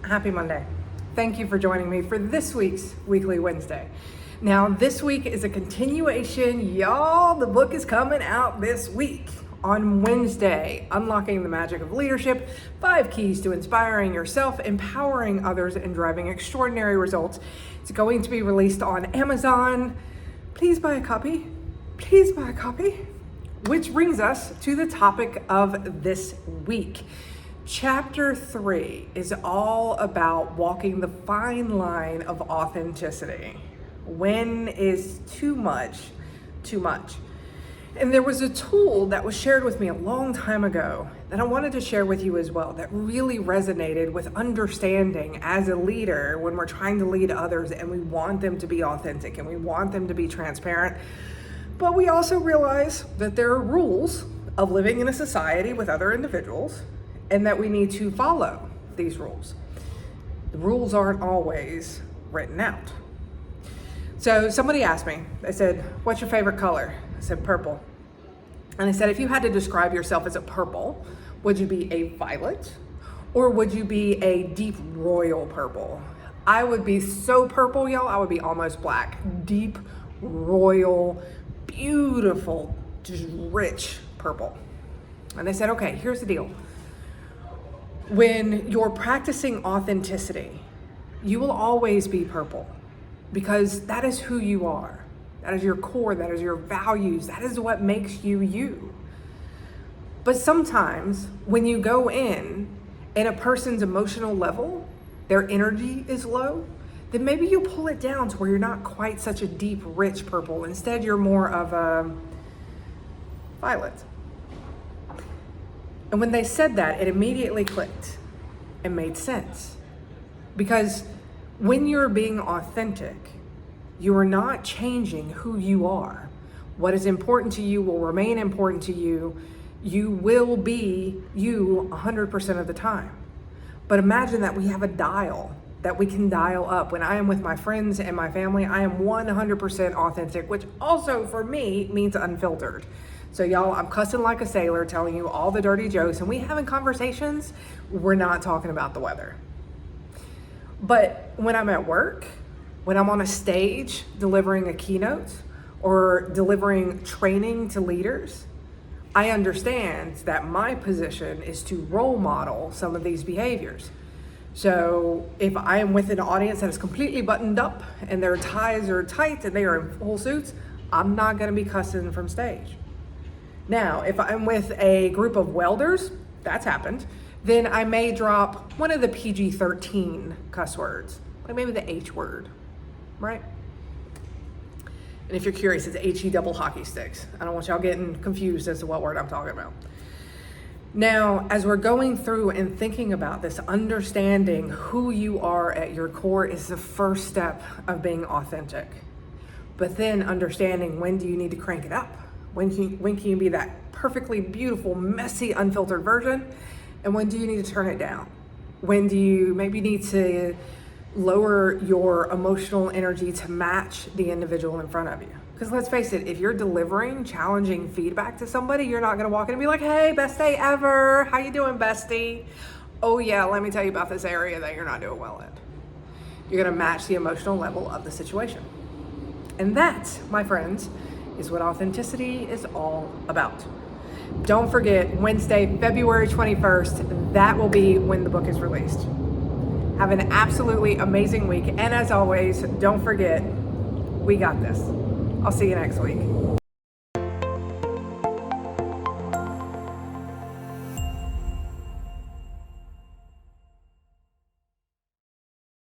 Happy Monday. Thank you for joining me for this week's Weekly Wednesday. Now, this week is a continuation. Y'all, the book is coming out this week on Wednesday, Unlocking the Magic of Leadership, 5 Keys to Inspiring Yourself, Empowering Others, and Driving Extraordinary Results. It's going to be released on Amazon. Please buy a copy. Please buy a copy. Which brings us to the topic of this week. Chapter 3 is all about walking the fine line of authenticity. When is too much too much? And there was a tool that was shared with me a long time ago that I wanted to share with you as well that really resonated with understanding as a leader when we're trying to lead others and we want them to be authentic and we want them to be transparent. But we also realize that there are rules of living in a society with other individuals and that we need to follow these rules. The rules aren't always written out. So somebody asked me, they said, what's your favorite color? I said, purple. And they said, if you had to describe yourself as a purple, would you be a violet or would you be a deep royal purple? I would be so purple, y'all, I would be almost black. Deep, royal, beautiful, just rich purple. And they said, okay, here's the deal. When you're practicing authenticity, you will always be purple because that is who you are. That is your core, that is your values, that is what makes you you. But sometimes when you go in and a person's emotional level, their energy is low, then maybe you pull it down to where you're not quite such a deep, rich purple. Instead, you're more of a violet. And when they said that, it immediately clicked and made sense. Because when you're being authentic, you are not changing who you are. What is important to you will remain important to you. You will be you 100% of the time. But imagine that we have a dial that we can dial up. When I am with my friends and my family, I am 100% authentic, which also for me means unfiltered. So y'all, I'm cussing like a sailor, telling you all the dirty jokes, and we having conversations, we're not talking about the weather. But when I'm at work, when I'm on a stage delivering a keynote or delivering training to leaders, I understand that my position is to role model some of these behaviors. So if I am with an audience that is completely buttoned up and their ties are tight and they are in full suits, I'm not gonna be cussing from stage. Now, if I'm with a group of welders, that's happened, then I may drop one of the PG-13 cuss words, like maybe the H word, right? And if you're curious, it's H-E double hockey sticks. I don't want y'all getting confused as to what word I'm talking about. Now, as we're going through and thinking about this, understanding who you are at your core is the first step of being authentic. But then understanding when do you need to crank it up? When can you be that perfectly beautiful, messy, unfiltered version? And when do you need to turn it down? When do you maybe need to lower your emotional energy to match the individual in front of you? Because let's face it, if you're delivering challenging feedback to somebody, you're not gonna walk in and be like, hey, best day ever. How you doing, bestie? Oh yeah, let me tell you about this area that you're not doing well in. You're gonna match the emotional level of the situation. And that, my friends, is what authenticity is all about. Don't forget, Wednesday, February 21st, that will be when the book is released. Have an absolutely amazing week. And as always, don't forget, we got this. I'll see you next week.